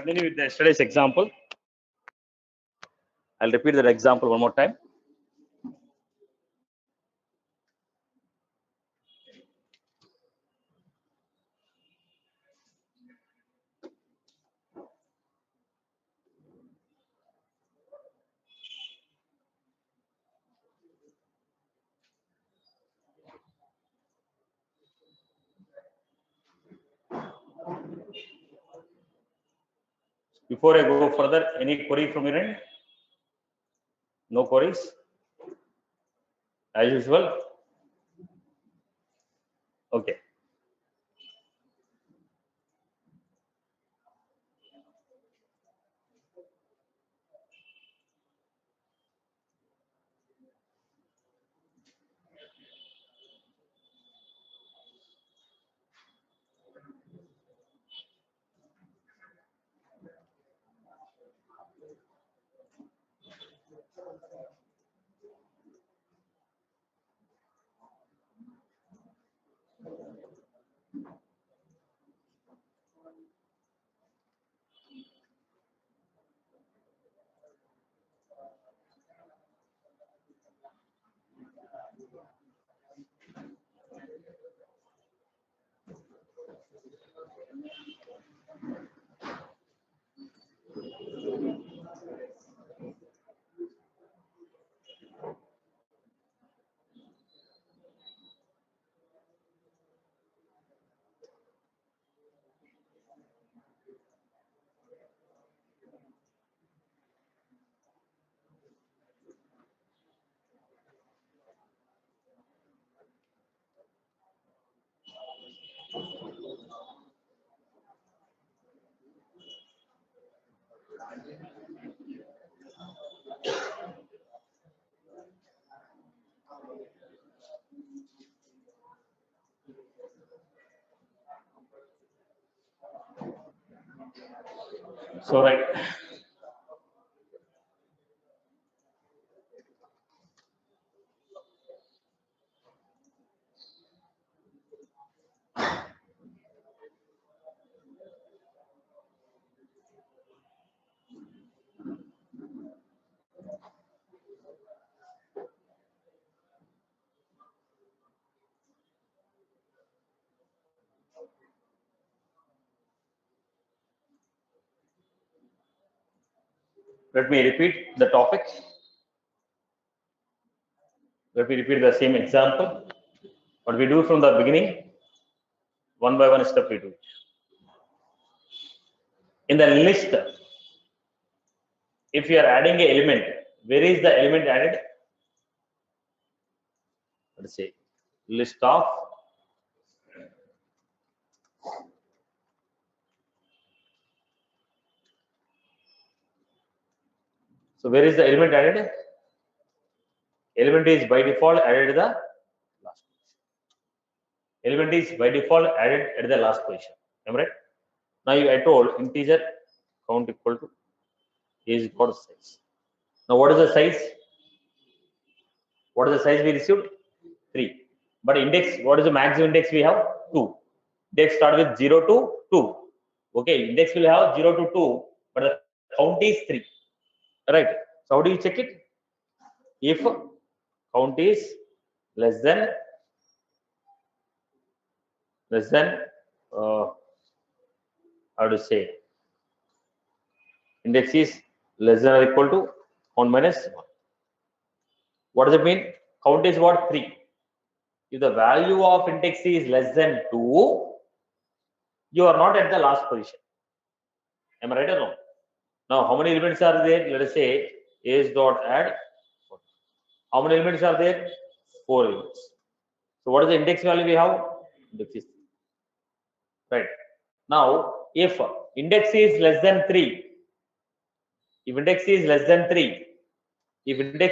continue with the yesterday's example. I'll repeat that example one more time. Before I go further, any query from your end? No queries? As usual? Okay. So, right. Let me repeat the topic. Let me repeat the same example. What we do from the beginning, one by one step we do. In the list, if you are adding an element, where is the element added? Let's say list of so where is the element added? Element is by default added at the last position. Element is by default added at the last position. Am I right? Now I told integer count equal to is equal to size. Now what is the size? What is the size we received? 3. But index, what is the maximum index we have? 2. Index start with 0 to 2. Okay, index will have 0 to 2, but the count is 3. Right. So how do you check it? If count is less than how to say index is less than or equal to count minus 1. What does it mean? Count is what? 3. If the value of index is less than 2, you are not at the last position. Am I right or no? Now, how many elements are there? Let us say age dot add. How many elements are there? 4 elements. So, what is the index value we have? Index is 3. Right. Now, if index is less than 3, if index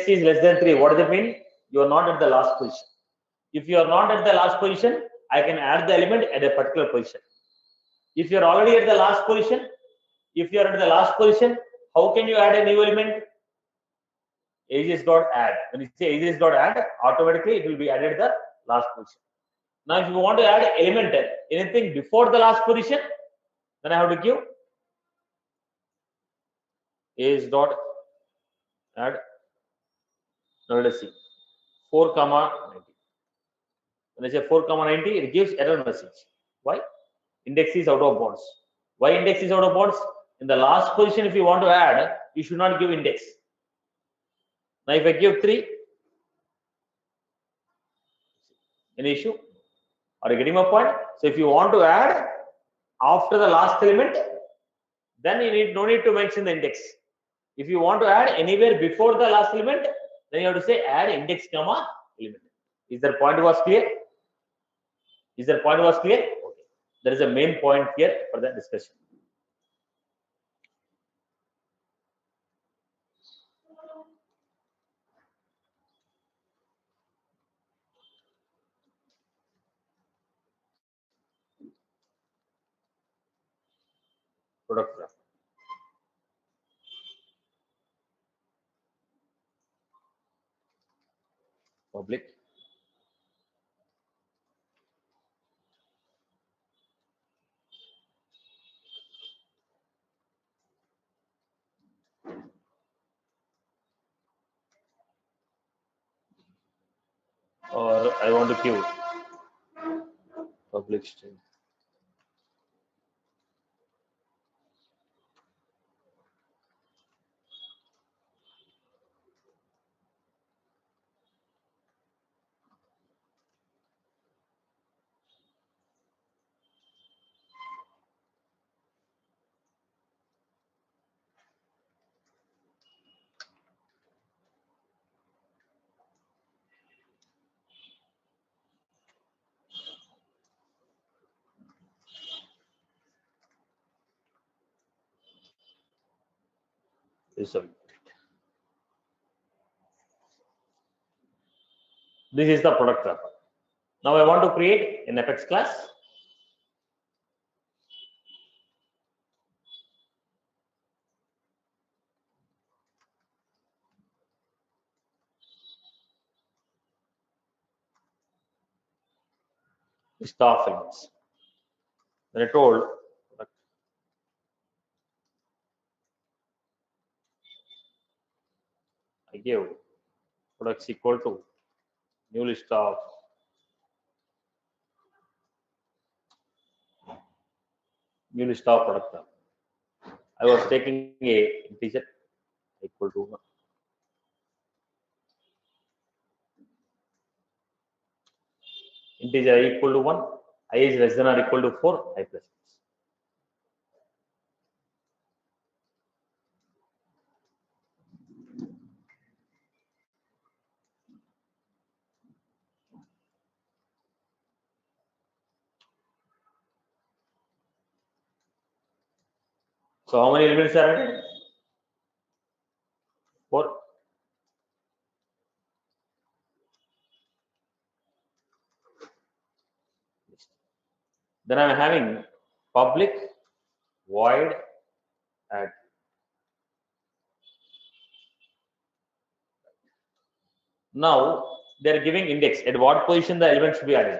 is less than 3, what does it mean? You are not at the last position. If you are not at the last position, I can add the element at a particular position. If you are already at the last position, how can you add a new element? Ages dot add. When you say ages dot add, automatically it will be added at the last position. Now, if you want to add element anything before the last position, then I have to give is dot add. Now let us see 4 comma 90. When I say 4 comma 90, it gives error message. Why? Index is out of bounds. Why index is out of bounds? In the last position, if you want to add, you should not give index. Now if I give 3, any issue? Are you getting my point? So if you want to add after the last element, then you no need to mention the index. If you want to add anywhere before the last element, then you have to say add index comma element. Is that point was clear? Is that point was clear? Okay. There is a main point here for the discussion. Product graph. Public. Or I want to give public string. This is the product wrapper. Now I want to create an Apex class. Staff elements. Then I told I give products equal to new list of product. I was taking a integer equal to 1. Integer I equal to 1, I is less than or equal to 4, I plus. So how many elements are added? 4. Then I am having public void add. Now they are giving index. At what position the element should be added?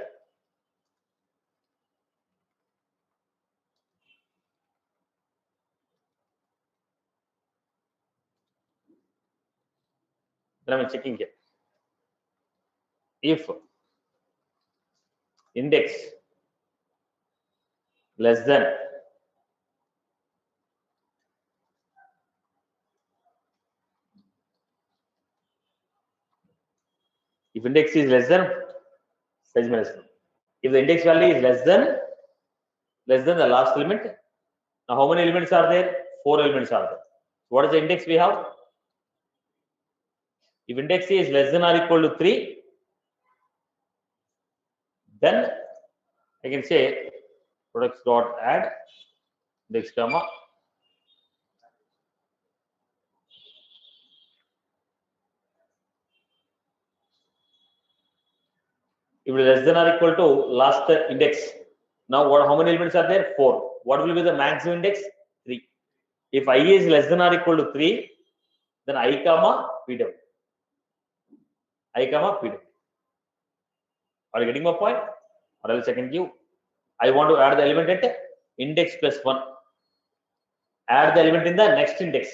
Then I am checking here. If index less than if index is less than size minus 1. If the index value is less than the last element, now how many elements are there? 4 elements are there. What is the index we have? If index is less than or equal to 3, then I can say products dot add index comma if it is less than or equal to last index. Now how many elements are there? 4. What will be the maximum index? 3. If I is less than or equal to 3, then I comma pw. I comma pw. Are you getting my point? Or else I can give. I want to add the element at index plus 1. Add the element in the next index.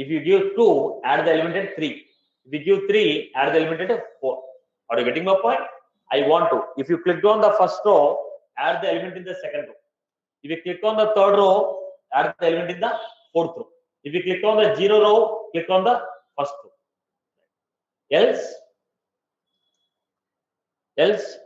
If you give 2, add the element at 3. If you give 3, add the element at 4. Are you getting my point? I want to. If you clicked on the first row, add the element in the second row. If you click on the third row, add the element in the fourth row. If you click on the 0 row, click on the first row. Else, this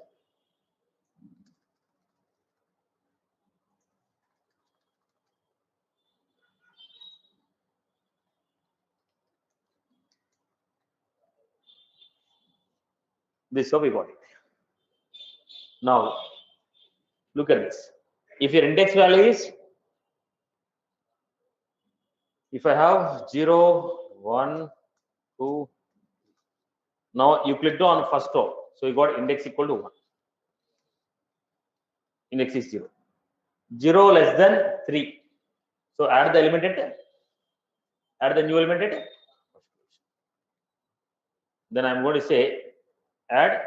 is how we got it. Now, look at this. If your index value is, if I have 0, 1, 2, now you clicked on first row, so you got index equal to 1. Index is 0. 0 less than 3. So add the element at, add the new element at. Then I'm going to say add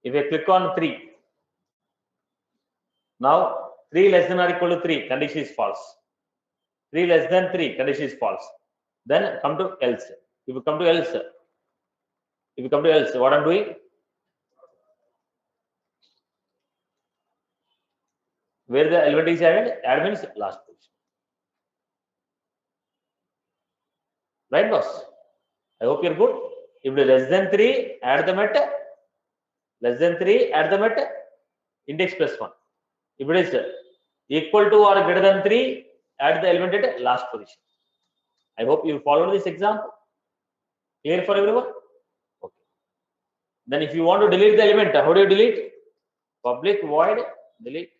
if I click on 3, now 3 less than or equal to 3, condition is false. 3 less than 3, condition is false. Then come to else. If you come to else, what I'm doing, where the element is added, add means last position. Right, boss? I hope you're good. If it is less than 3, add them at less than 3, add them at index plus 1. If it is equal to or greater than 3, add the element at last position. I hope you followed this example. Clear for everyone? Okay. Then if you want to delete the element, how do you delete? Public void delete.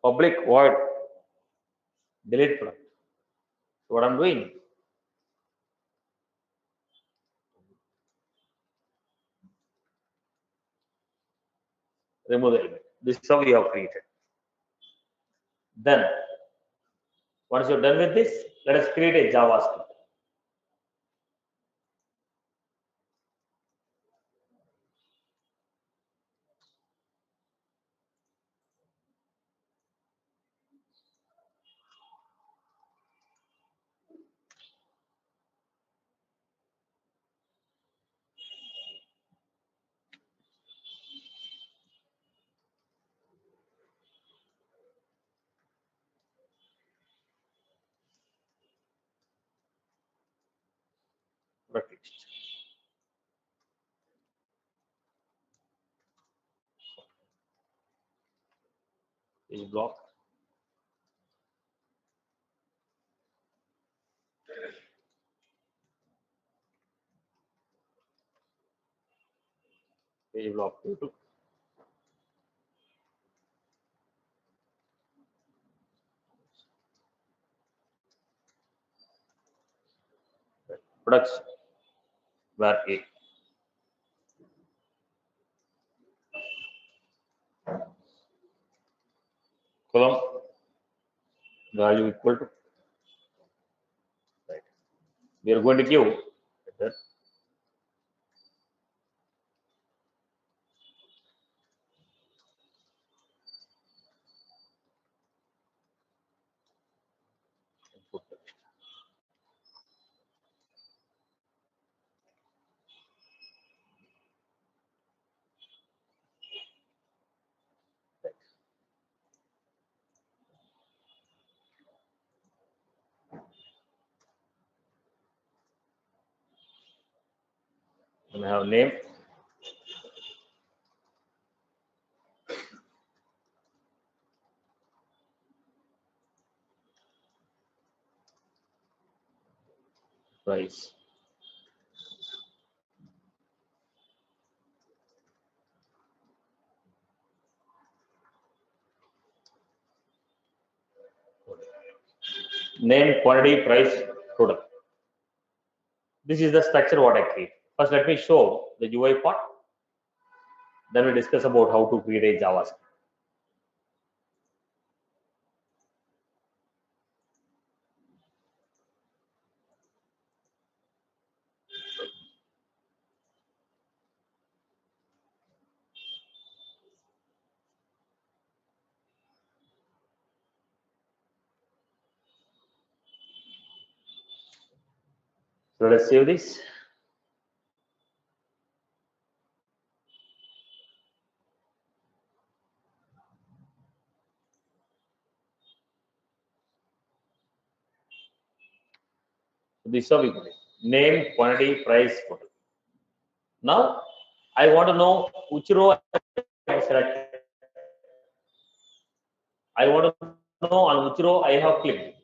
Public void delete product. So what I'm doing, remove the element. This is how we have created. Then once you're done with this, let us create a JavaScript. Page block. Page block. Products where A. Column value equal to, right. We are going to give that input text. Right. And I have name. Price. Name, quantity, price, product. This is the structure what I create. First, let me show the UI part. Then we discuss about how to create a JavaScript. So let us save this. This is how we got it. Name, quantity, price, total. Now I want to know which row I have selected. I want to know on which row I have clicked.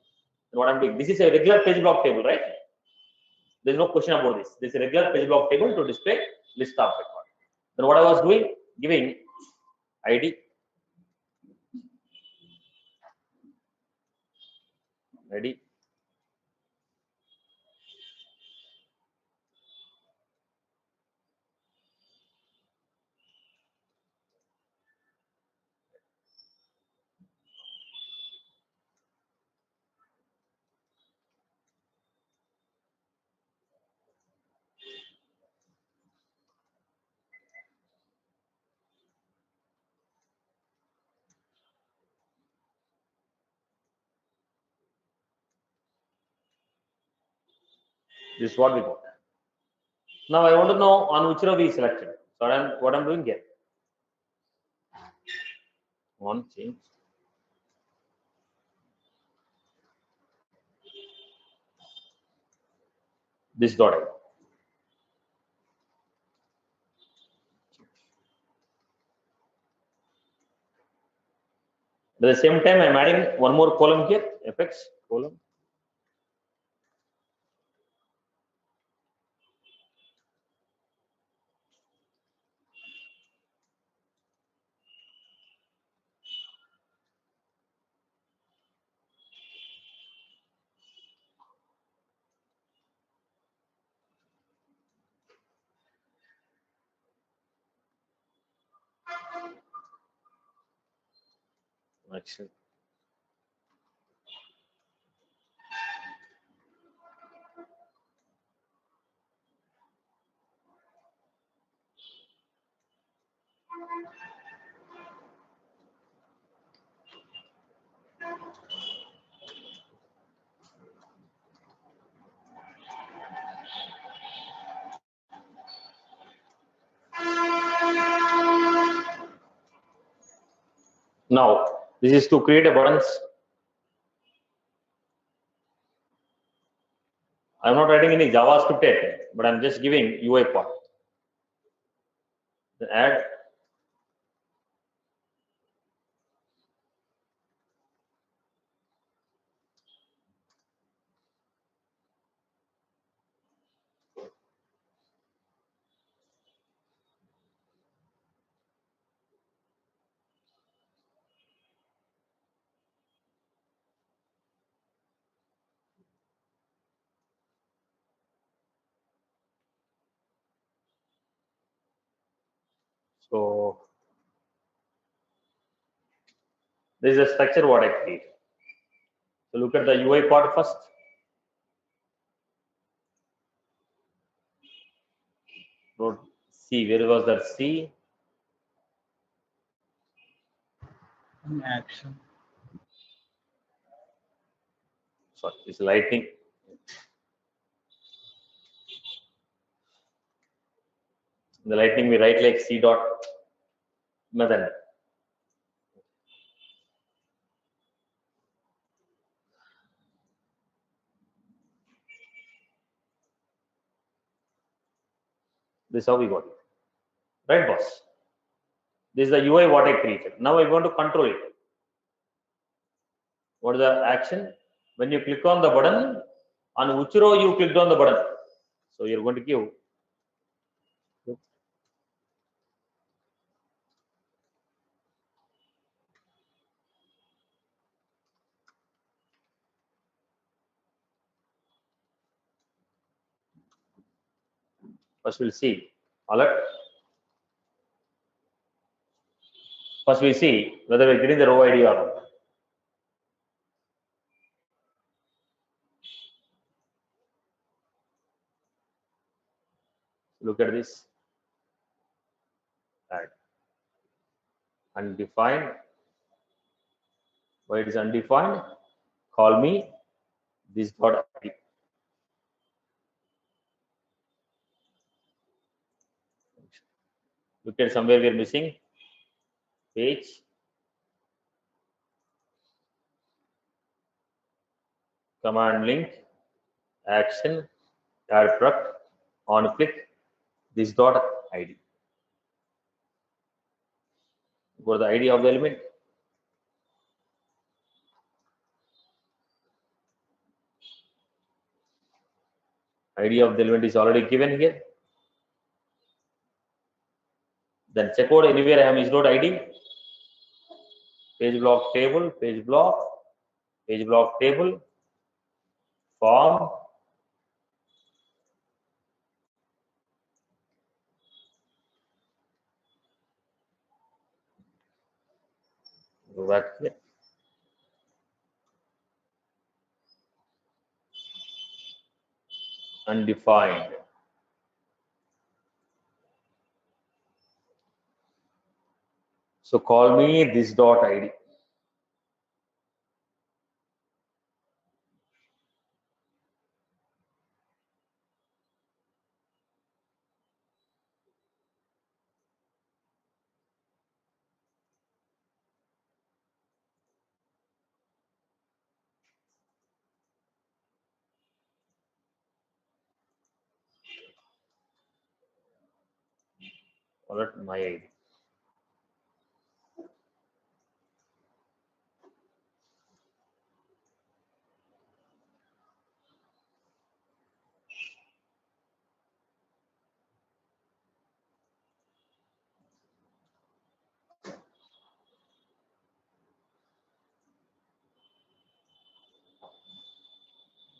What I'm doing. This is a regular page block table, right? There is no question about this. This is a regular page block table to display list of record. Then what I was doing, giving ID, ID, this is what we got. Now I want to know on which row we selected. So what I'm doing here. On change. This dot. At the same time, I'm adding one more column here, fx column. Actually, now this is to create a buttons. I'm not writing any JavaScript yet, but I'm just giving UI part. Then add. So this is a structure what I create. So look at the UI part first. C, where was that C? Action. Sorry, it's lightning. The lightning we write like C dot method. This is how we got it. Right, boss? This is the UI what I created. Now I want to control it. What is the action? When you click on the button, on which row you clicked on the button. So you're going to give. First we'll see alert. First we see whether we're getting the row ID or not. Look at this. Add. Undefined. Why it is undefined? Call me this dot ID. Look at somewhere we are missing. Page. Command link. Action. Add product. On click. This dot ID. Go to the ID of the element. ID of the element is already given here. Then check out anywhere I have is dot ID. Page block table, page block table, form. Go back here. Undefined. So call me this dot ID. Call it my ID.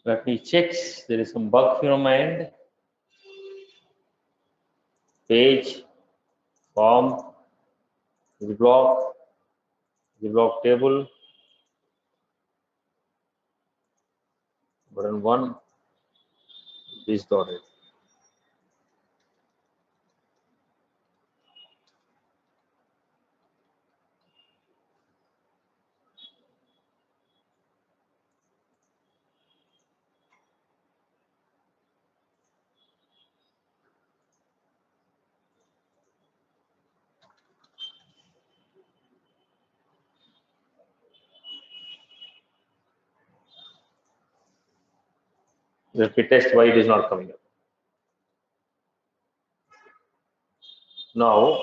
Let me check. There is some bug from my end. Page, form, the block table, button 1, this dot ID. Let me test why it is not coming up. Now,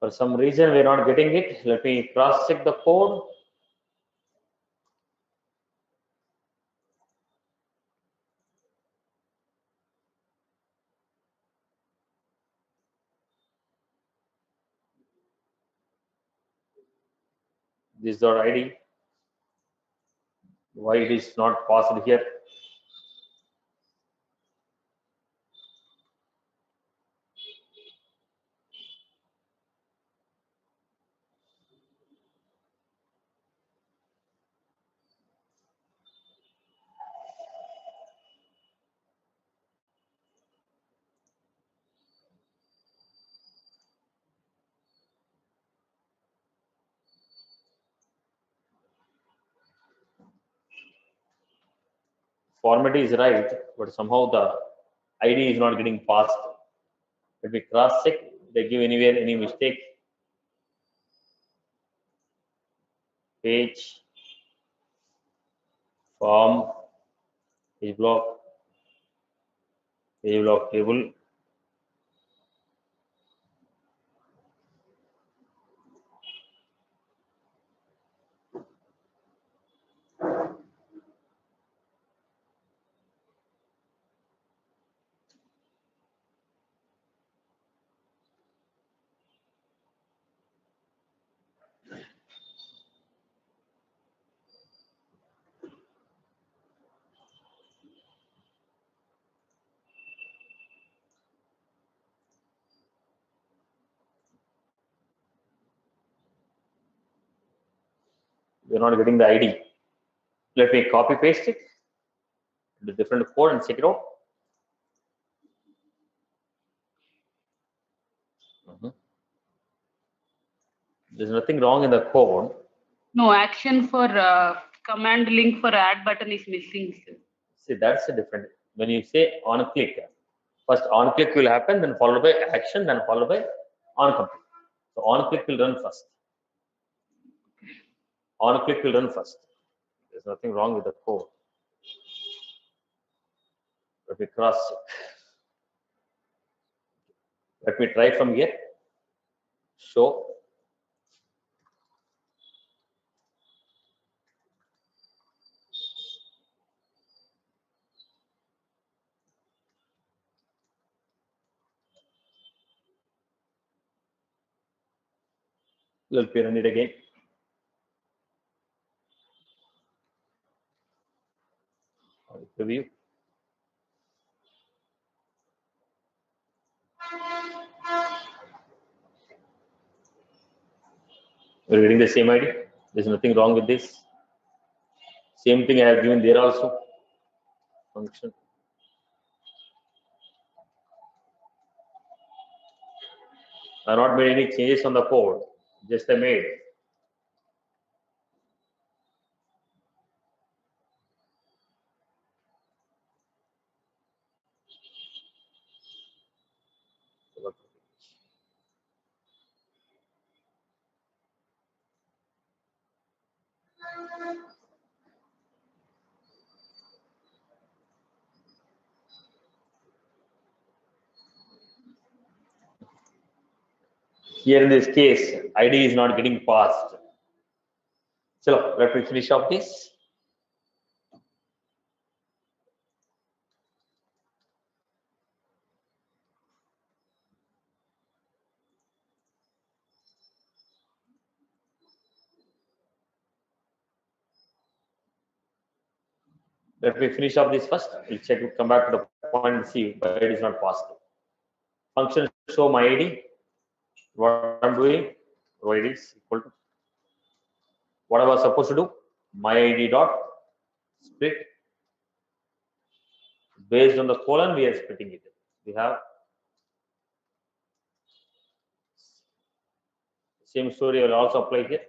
for some reason we are not getting it. Let me cross check the code. This dot ID. Why it is not passed here? Format is right, but somehow the ID is not getting passed. Let me cross check. They give anywhere any mistake. Page, form, page block table. We're not getting the ID. Let me copy paste it to different code and check it out. There's nothing wrong in the code. No, action for command link for add button is missing, sir. See, that's a different. When you say on click, first on click will happen, then followed by action, then followed by on complete. So on click will run first. On click will run first. There's nothing wrong with the code. Let me cross check. Let me try from here. Show. Let me run it again. Review. We're getting the same ID. There's nothing wrong with this. Same thing I have given there also. Function. I have not made any changes on the code. Just I made. Here in this case, ID is not getting passed. So let me finish off this. Let me finish off this first. We'll check, come back to the point and see why it is not passed. Function show my ID. What I'm doing, row ID is equal to what I was supposed to do. My ID dot split based on the colon. We are splitting it. We have same story will also apply here.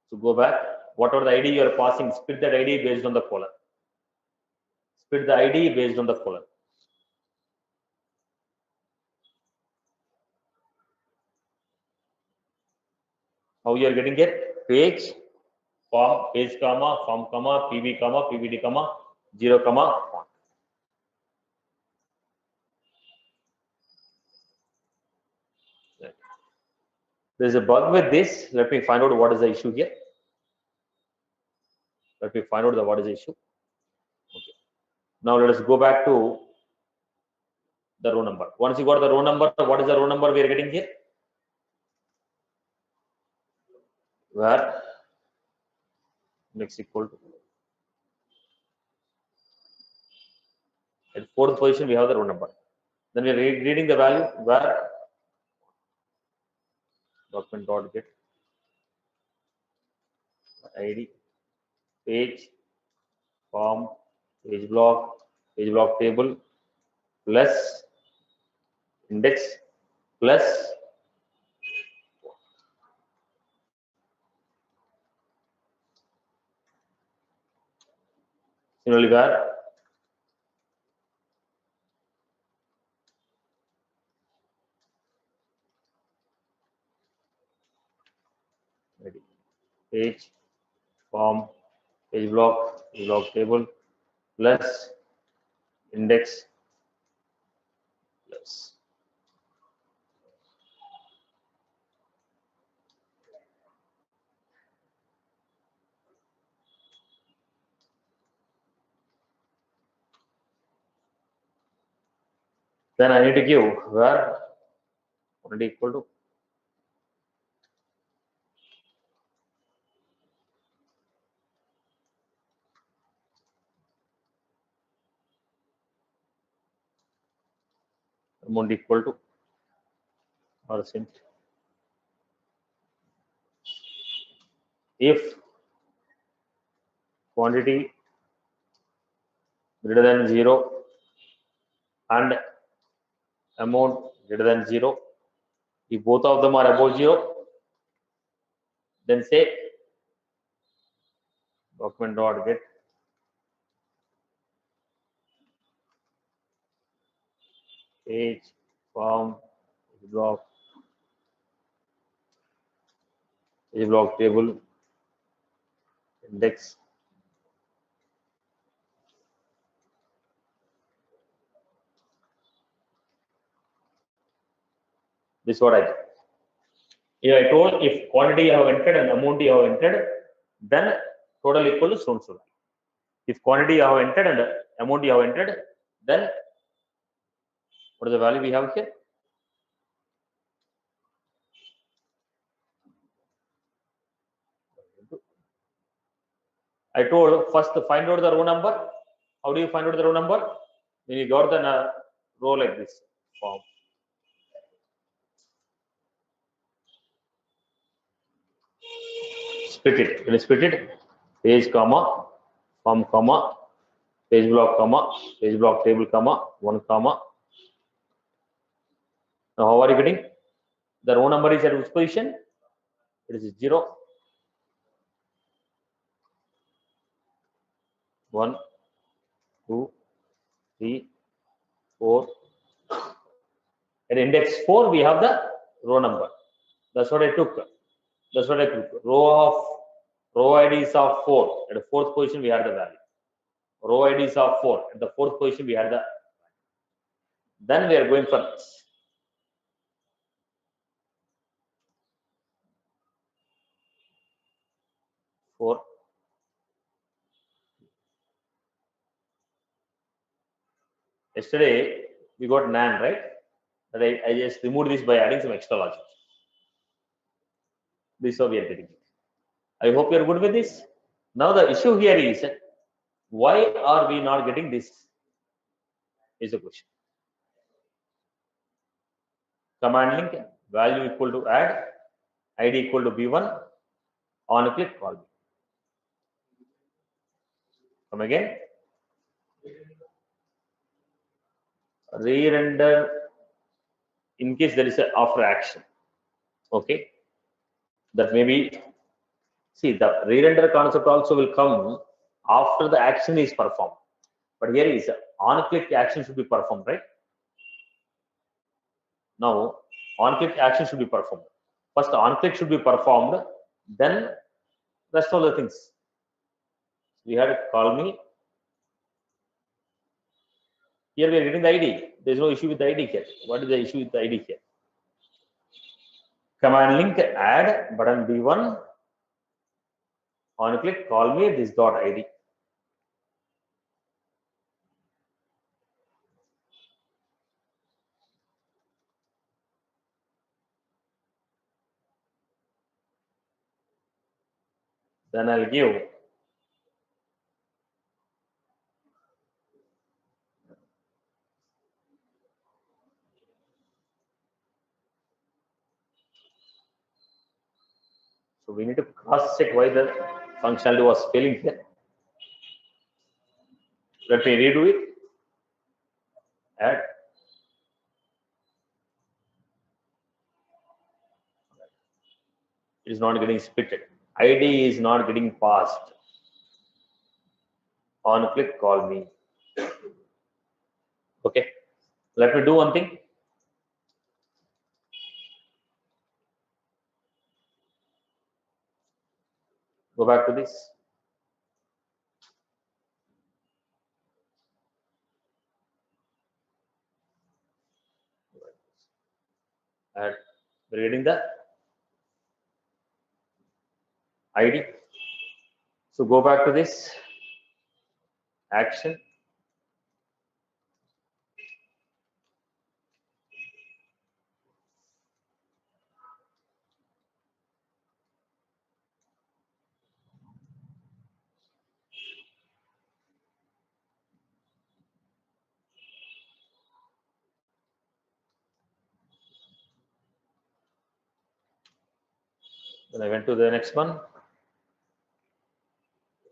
So go back. Whatever the ID you are passing, split that ID based on the colon. Split the ID based on the colon. How you are getting it? Page, form, page comma, form comma, PB comma, PBD comma, 0 comma, font. There's a bug with this. Let me find out what is the issue here. Let me find out what is the issue. Okay. Now let us go back to the row number. Once you got the row number, what is the row number we are getting here? Where next equal to at fourth position we have the row number. Then we are reading the value where document dot get ID page form page block table plus index plus similarly where page form page block table plus index plus then I need to give where already equal to amount equal to percent. If quantity greater than 0 and amount greater than 0, if both of them are above 0, then say document dot get page form block table index. This is what I did. Here I told if quantity you have entered and amount you have entered, then total equal to so so. If quantity you have entered and amount you have entered, then what is the value we have here? I told first to find out the row number. How do you find out the row number? When you got the row like this form. Split it. When you split it, page comma, form comma, page block table comma, 1 comma. Now how are you getting? The row number is at which position? It is 0, 1, 2, 3, 4. At index 4, we have the row number. That's what I took. That's what I took. Row IDs of 4. At the fourth position, we had the value. Row IDs of 4. At the fourth position, we had the. Then we are going for this. Four. Yesterday, we got NAND, right? But I just removed this by adding some extra logic. This is how we are getting it. I hope you are good with this. Now the issue here is, why are we not getting this? Is the question. Command link value equal to add, ID equal to B1, on click call. Come again. Re-render in case there is a after action. Okay. That may be, see, the re-render concept also will come after the action is performed. But here is on-click action should be performed, right? Now, on-click action should be performed. First, on-click should be performed, then rest of the things. We had call me. Here we are getting the ID. There is no issue with the ID here. What is the issue with the ID here? Command link add button B1. On-click call me this dot ID. Then I'll give so we need to cross check why the functionality was failing here. Let me redo it. Add. It is not getting splitted. ID is not getting passed. On click call me. Okay. Let me do one thing. Go back to this. And we're getting the ID. So go back to this action. Then I went to the next one.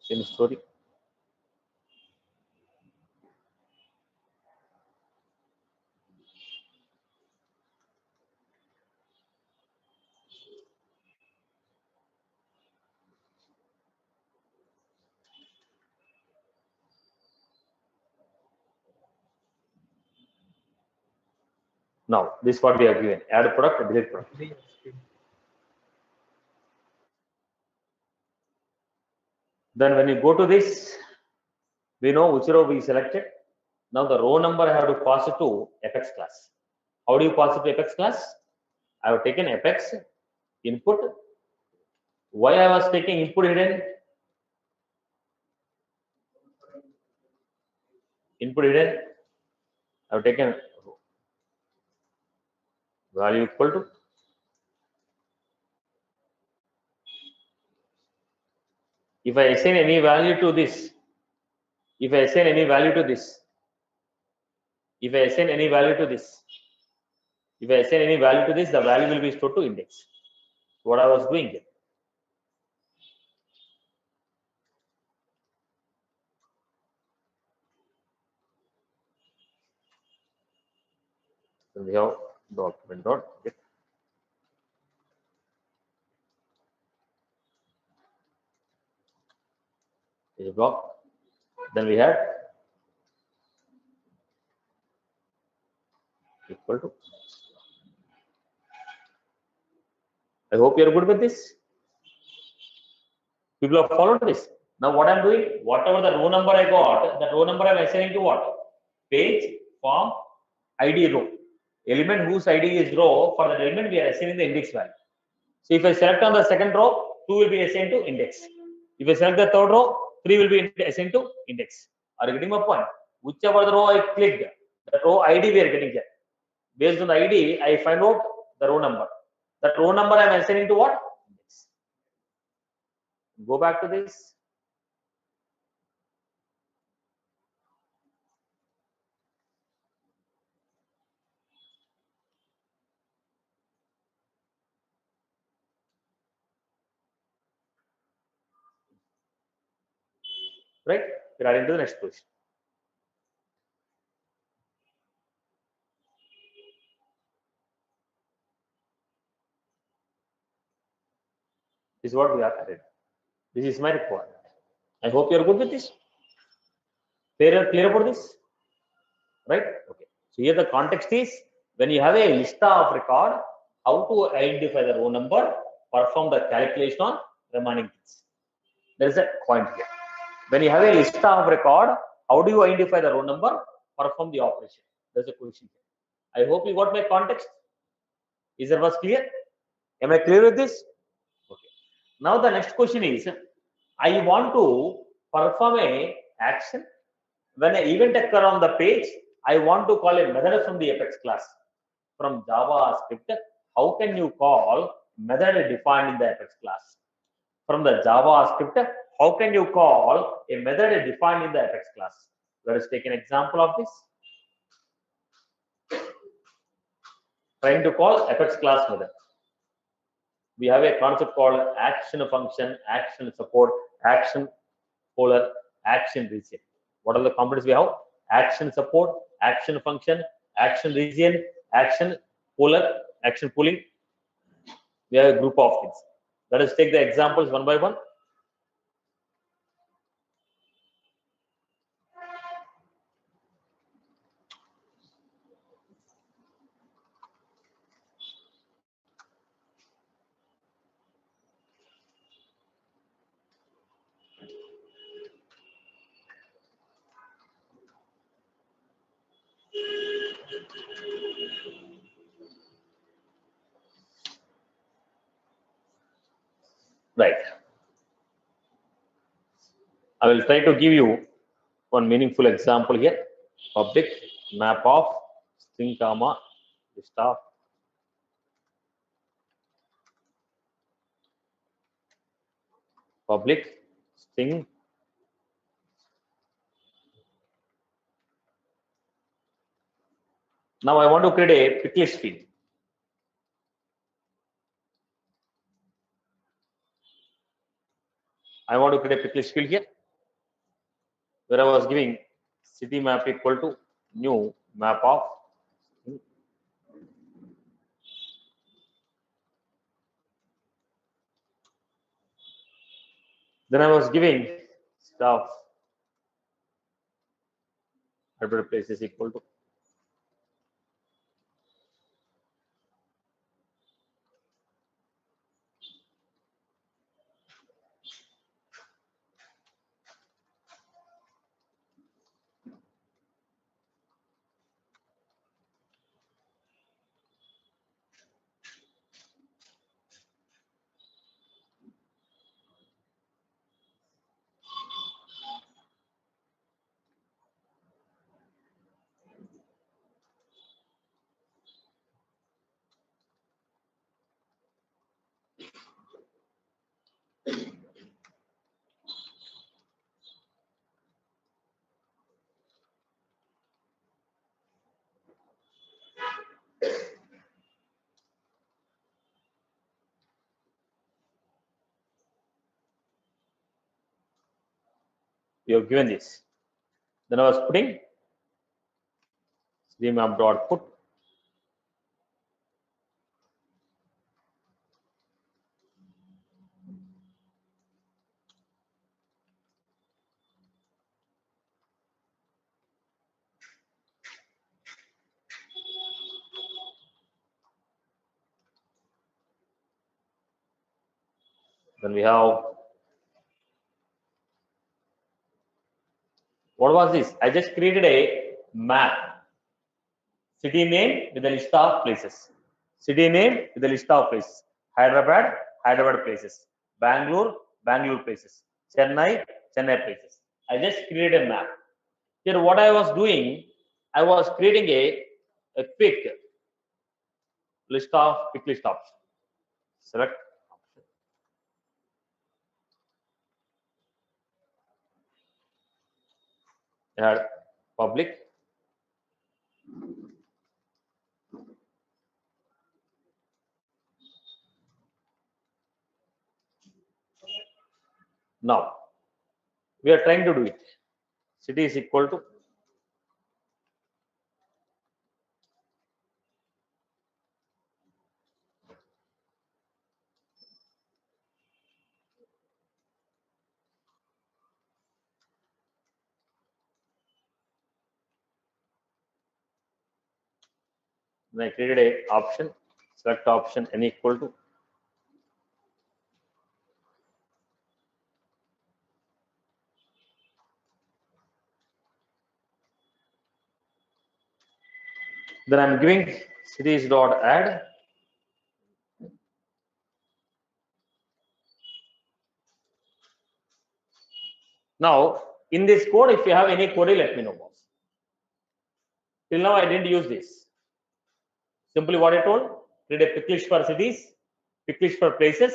Same story. Now, this is what we have given. Add product, delete product. Then when you go to this, we know which row we selected. Now the row number I have to pass it to Apex class. How do you pass it to Apex class? I have taken Apex input. Why I was taking input hidden? Input hidden. I have taken value equal to. If I assign any value to this, if I assign any value to this, if I assign any value to this, if I assign any value to this, the value will be stored to index. What I was doing here. So we have document dot get is a block. Then we had equal to. I hope you are good with this. People have followed this. Now what I'm doing, whatever the row number I got, that row number I'm assigning to what? Page, form, ID row. Element whose ID is row, for that element we are assigning the index value. So if I select on the second row, 2 will be assigned to index. If I select the third row, 3 will be assigned to index. Are you getting my point? Whichever the row I clicked, the row ID we are getting here. Based on the ID, I find out the row number. That row number I am assigning to what? Index. Go back to this. Right? We are into the next position. This is what we are added. This is my requirement. I hope you are good with this. Clear about this? Right? Okay. So here the context is when you have a list of record, how to identify the row number, perform the calculation on remaining things. There is a point here. When you have a list of record, how do you identify the row number, perform the operation? There's a question here. I hope you got my context. Is that was clear? Am I clear with this? Okay. Now the next question is, I want to perform a action. When an event occurs on the page, I want to call a method from the Apex class. From JavaScript, how can you call method defined in the Apex class? From the JavaScript, how can you call a method defined in the Apex class? Let us take an example of this. Trying to call Apex class method. We have a concept called action function, action support, action polar, action region. What are the components we have? Action support, action function, action region, action polar, action pooling. We have a group of things. Let us take the examples one by one. Right. I will try to give you one meaningful example here. Public map of string comma list of public string now I want to create a pick list field. I want to create a pick list field here, where I was giving city map equal to new map of. Then I was giving stuff at places equal to. You have given this. Then I was putting city map dot put. Then we have, what was this? I just created a map. City name with a list of places. City name with a list of places. Hyderabad, Hyderabad places. Bangalore, Bangalore places. Chennai, Chennai places. I just created a map. Here, what I was doing, I was creating a quick list of pick list option. Select option. Add public. Now we are trying to do it. City is equal to then I created a option, select option n equal to then I'm giving cities dot add. Now in this code, if you have any query, let me know, boss. Till now I didn't use this. Simply what I told, create a pick list for cities, pick list for places,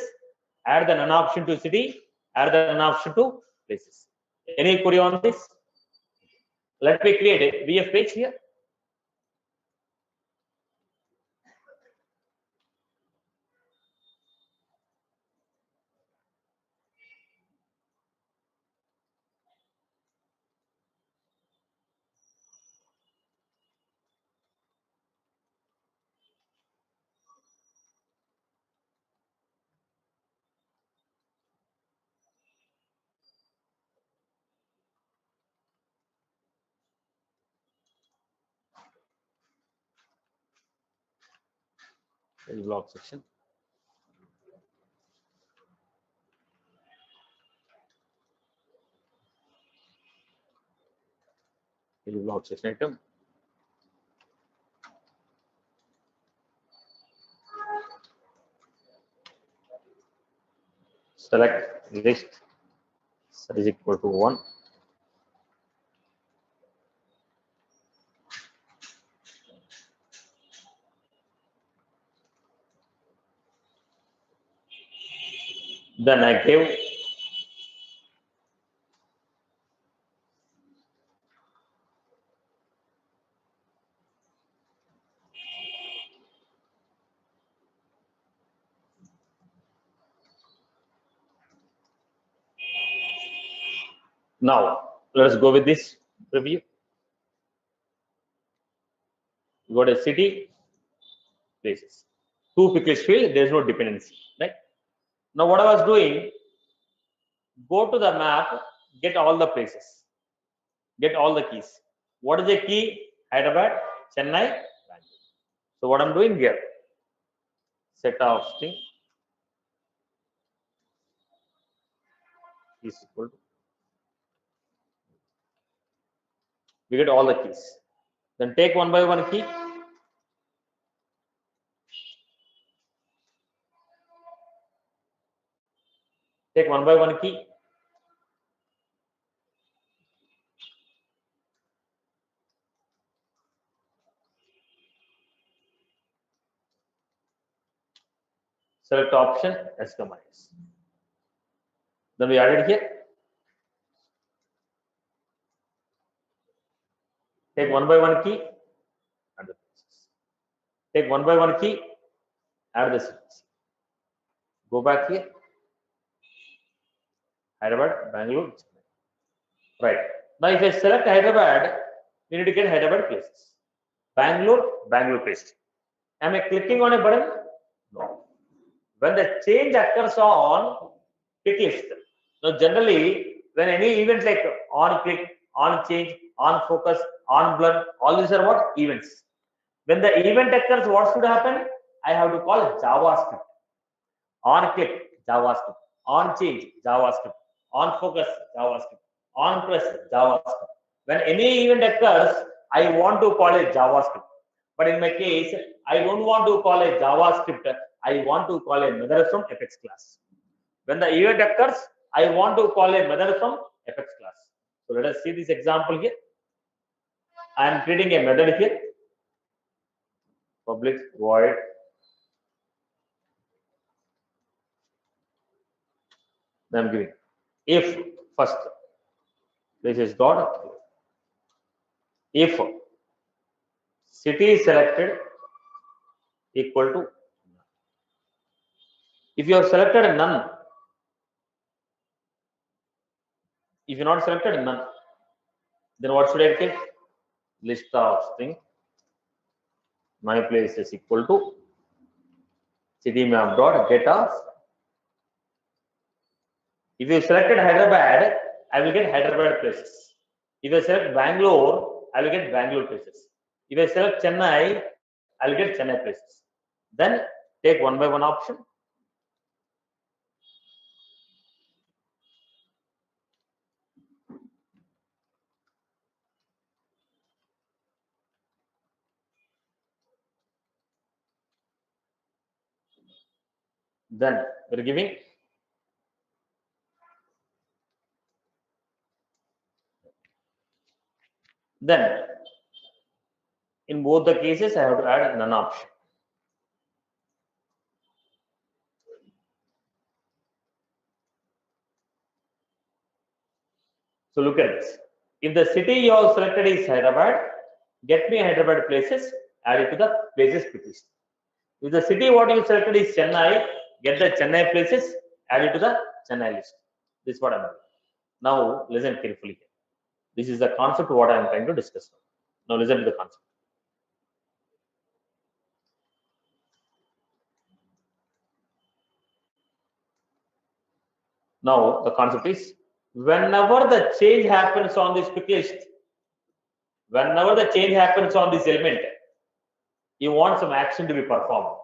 add the none option to city, add the none option to places. Any query on this? Let me create a VF page here. Block section. Block section item. Select list size equal to 1. Then I gave Now let us go with this review. You got a city, places. Two pick list field, there is no dependency, right? Now what I was doing, go to the map, get all the places, get all the keys. What is the key? Hyderabad, Chennai, Bangalore. So what I'm doing here, set of string is equal to, we get all the keys. Then take one by one key. Take one by one key. Select option S, S. Then we add it here. Take one by one key, add the places. Take one by one key, add the cities. Go back here. Hyderabad, Bangalore, Chennai. Right. Now if I select Hyderabad, we need to get Hyderabad places. Bangalore, Bangalore paste. Am I clicking on a button? No. When the change occurs on pick list. Now generally, when any event like on click, on change, on focus, on blur, all these are what? Events. When the event occurs, what should happen? I have to call JavaScript. On click, JavaScript. On change, JavaScript. On focus, JavaScript. On press, JavaScript. When any event occurs, I want to call it JavaScript. But in my case, I don't want to call it JavaScript. I want to call a method from Apex class. When the event occurs, I want to call a method from Apex class. So let us see this example here. I am creating a method here. Public void I'm giving if first this is dot if city is selected equal to if you have selected none, if you not selected none, then what should I take? List of string my place is equal to city map dot get of. If you selected Hyderabad, I will get Hyderabad places. If I select Bangalore, I will get Bangalore places. If I select Chennai, I will get Chennai places. Then take one by one option. Then we're giving then in both the cases I have to add none option. So look at this. If the city you have selected is Hyderabad, get me Hyderabad places, add it to the places list. If the city what you selected is Chennai, get the Chennai places, add it to the Chennai list. This is what I'm doing. Now listen carefully here. This is the concept what I am trying to discuss. Now listen to the concept. Now the concept is whenever the change happens on this pick list, whenever the change happens on this element, you want some action to be performed.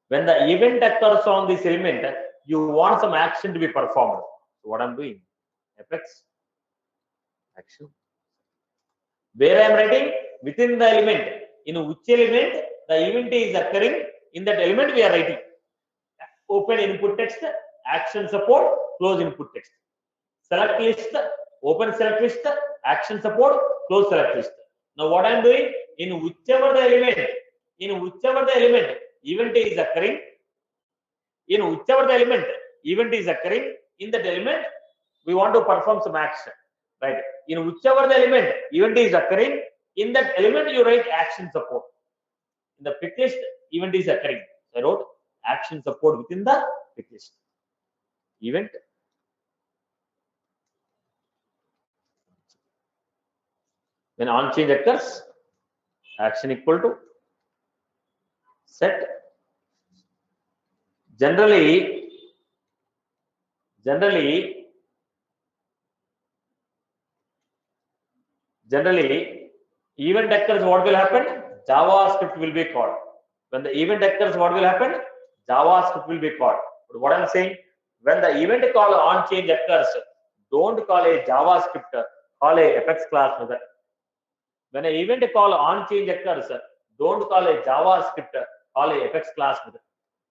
When the event occurs on this element, you want some action to be performed. So what I'm doing, Apex action. Where I am writing within the element, in which element the event is occurring, in that element we are writing. Open input text, action support, close input text. Select list, open select list, action support, close select list. Now what I am doing, in whichever the element event is occurring, in whichever the element event is occurring, in that element we want to perform some action, right? In whichever the element event is occurring, in that element you write action support. In the pick list event is occurring, so I wrote action support within the pick list event. When on change occurs, action equal to set. Generally, event occurs, what will happen? JavaScript will be called. When the event occurs, what will happen? JavaScript will be called. But what I'm saying, when the event call on change occurs, don't call a JavaScript, call a Apex class method. When an event call on change occurs, don't call a JavaScript, call a Apex class method.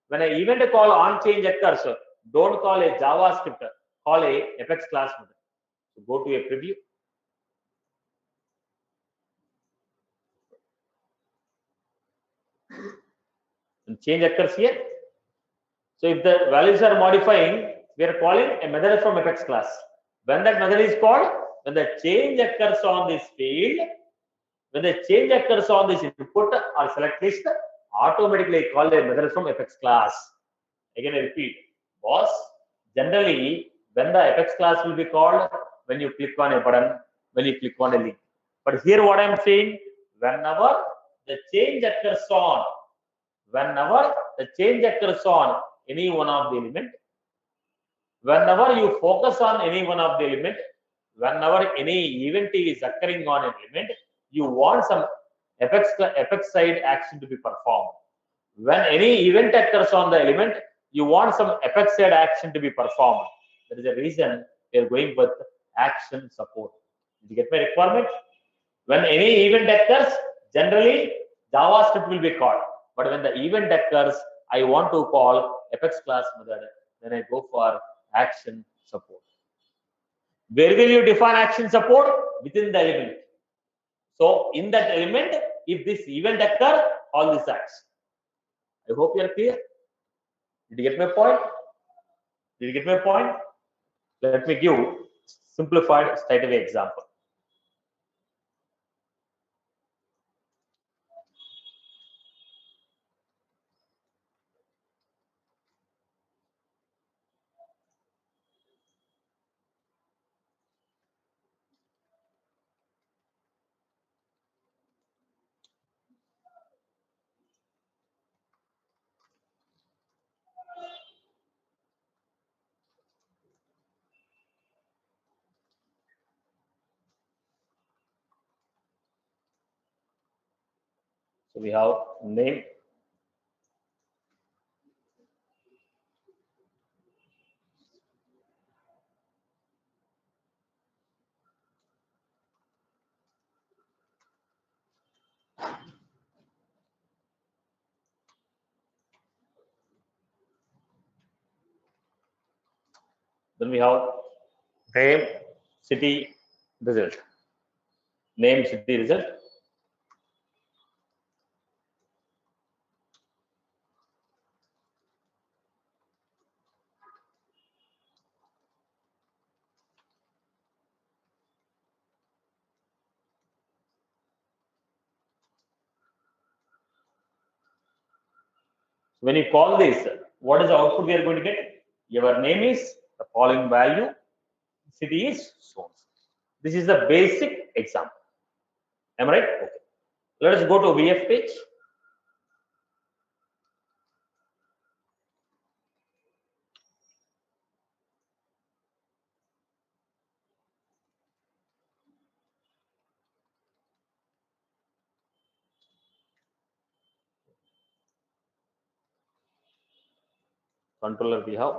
When an event call on change occurs, don't call a JavaScript, call a Apex class method. So go to a preview. And change occurs here. So if the values are modifying, we are calling a method from Apex class. When that method is called, when the change occurs on this field, when the change occurs on this input or select list, automatically call a method from Apex class. Again, I repeat, boss, generally, when the Apex class will be called, when you click on a button, when you click on a link. But here what I am saying, whenever the change occurs on, any one of the element, whenever you focus on any one of the element, whenever any event is occurring on an element, you want some Apex side action to be performed. When any event occurs on the element, you want some Apex side action to be performed. That is the reason we are going with action support. Did you get my requirement? When any event occurs, generally JavaScript will be called. But when the event occurs, I want to call Apex class method. Then I go for action support. Where will you define action support? Within the element. So in that element, if this event occurs, all this acts. I hope you are clear. Did you get my point? Let me give simplified straightaway example. So we have name, then we have name, city, result. Name, city, result. When you call this, what is the output we are going to get? Your name is the following value, city is so. This is the basic example. Am I right? Okay. Let us go to VF page. Controller we have.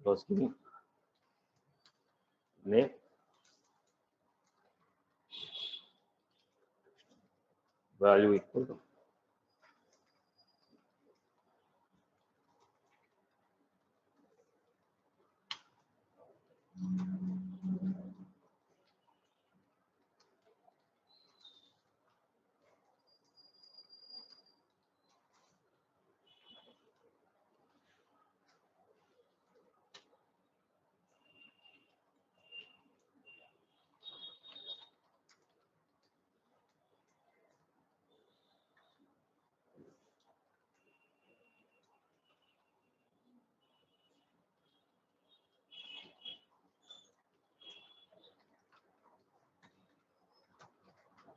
Was giving name, value equal to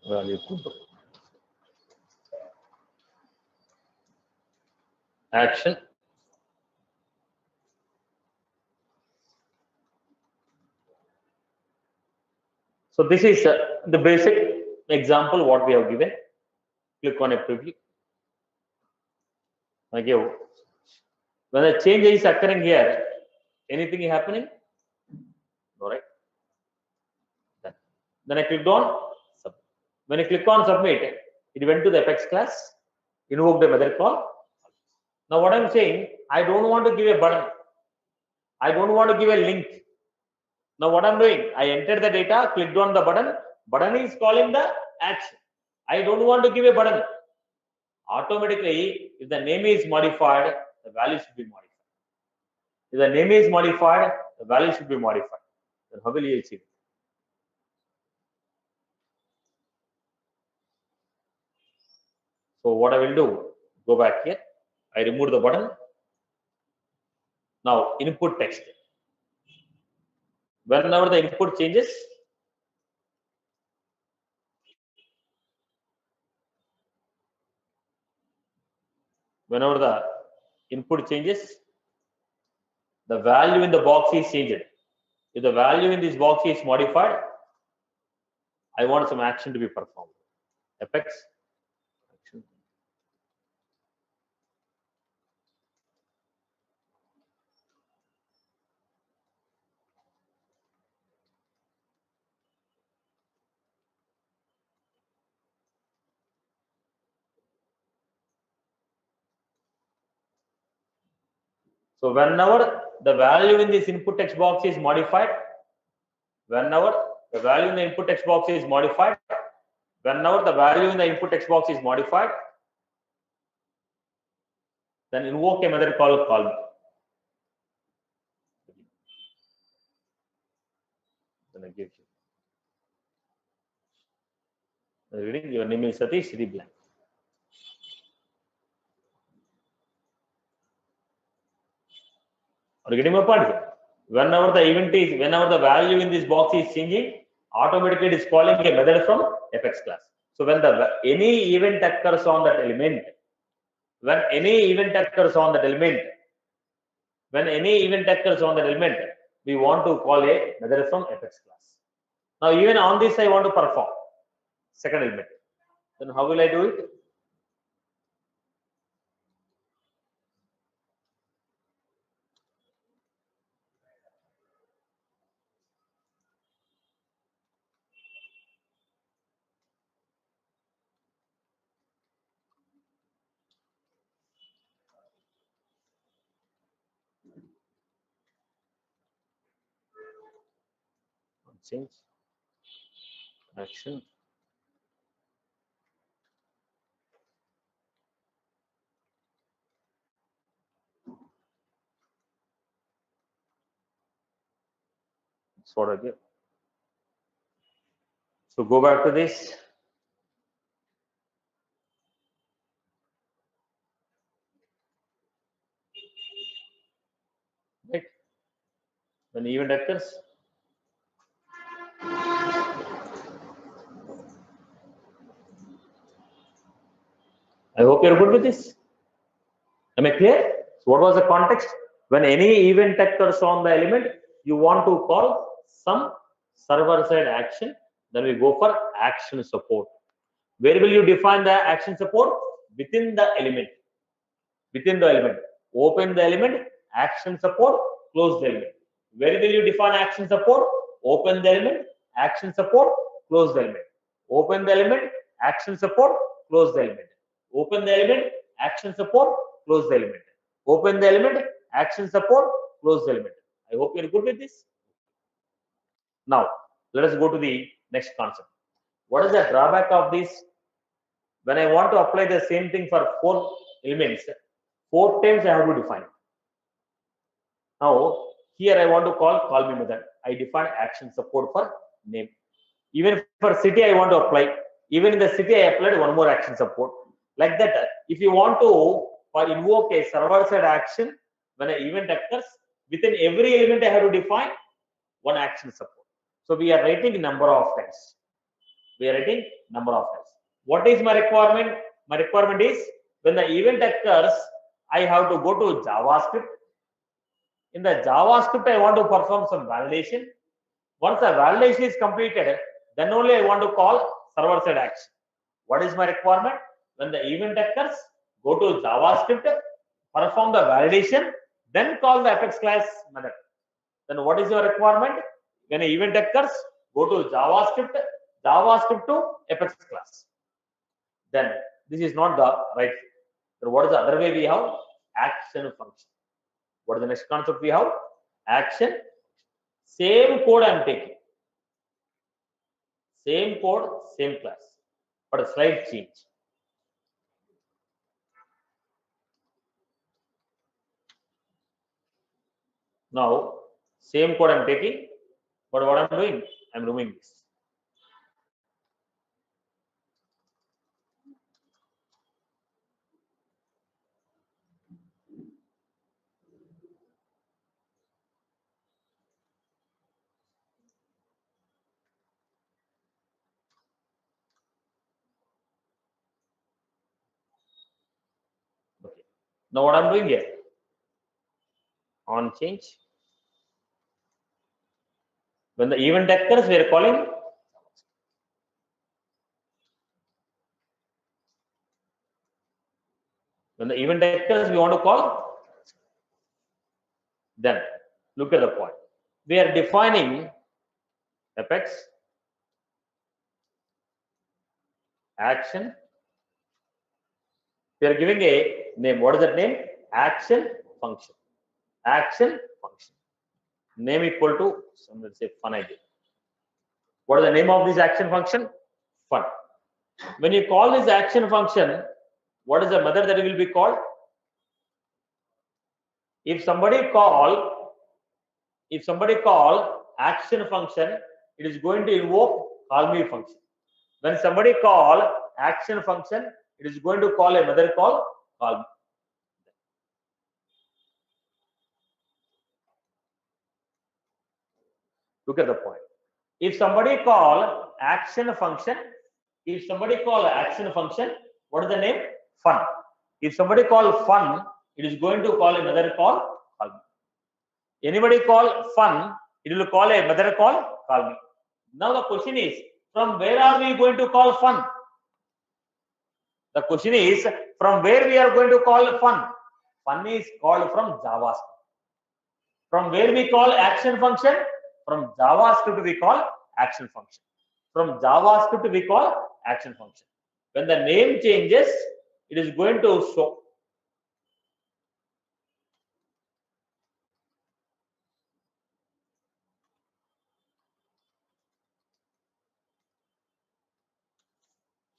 value equal to action. So this is the basic example what we have given. Click on a preview. Okay. When a change is occurring here, anything is happening? All right. Then I clicked on submit. When I click on submit, it went to the Apex class, invoked a method call. Now what I'm saying, I don't want to give a button. I don't want to give a link. Now what I'm doing, I entered the data, clicked on the button. Button is calling the action. I don't want to give a button. Automatically, if the name is modified, the value should be modified. If the name is modified, the value should be modified. Then how will you achieve it? So what I will do, go back here. I remove the button. Now input text. Whenever the input changes, whenever the input changes, the value in the box is changed. If the value in this box is modified, I want some action to be performed. Apex action. So whenever the value in this input text box is modified, whenever the value in the input text box is modified, whenever the value in the input text box is modified, then invoke a method called call me. Then I give you. Reading, your name is Satish, Sri blank. Are you getting my point here? Whenever the value in this box is changing, automatically it is calling a method from Apex class. So when any event occurs on that element, when any event occurs on that element, we want to call a method from Apex class. Now even on this I want to perform second element. Then how will I do it? Change action. That's what I give. So go back to this. Right. When event occurs, I hope you're good with this. Am I clear? So what was the context? When any event occurs on the element, you want to call some server-side action. Then we go for action support. Where will you define the action support? Within the element. Within the element. Open the element, action support, close the element. Where will you define action support? Open the element, action support, close the element. Open the element, action support, close the element. Open the element, action support, close the element. Open the element, action support, close the element. I hope you're good with this. Now, let us go to the next concept. What is the drawback of this? When I want to apply the same thing for 4 elements, 4 times I have to define it. Now, here I want to call me method. I define action support for name. Even for city, I want to apply. Even in the city, I applied one more action support. Like that, if you want to invoke a server-side action, when an event occurs, within every element, I have to define one action support. So we are writing a number of times. We are writing number of times. What is my requirement? My requirement is when the event occurs, I have to go to JavaScript. In the JavaScript, I want to perform some validation. Once the validation is completed, then only I want to call server-side action. What is my requirement? When the event occurs, go to JavaScript, perform the validation, then call the Apex class method. Then what is your requirement? When an event occurs, go to JavaScript to Apex class. Then this is not the right. Then what is the other way we have? Action function. What is the next concept we have? Action. Same code I am taking. Same code, same class, but a slight change. Now, same code I am taking, but what I am doing? I am removing this. Okay. Now, what I am doing here? On change. When the event occurs, we are calling. When the event occurs, we want to call. Then, look at the point. We are defining Apex action. We are giving a name. What is that name? Action function. Action function. Name equal to, let's say, fun idea. What is the name of this action function? Fun. When you call this action function, what is the method that it will be called? If somebody call action function, it is going to invoke call me function. When somebody call action function, it is going to call a method call me. Look at the point. If somebody call action function, what is the name? Fun. If somebody call fun, it is going to call a method call me. Anybody call fun, it will call a method call me. Now the question is, from where are we going to call fun? The question is, from where we are going to call fun? Fun is called from JavaScript. From where we call action function? From JavaScript we call action function. From JavaScript we call action function. When the name changes, it is going to show.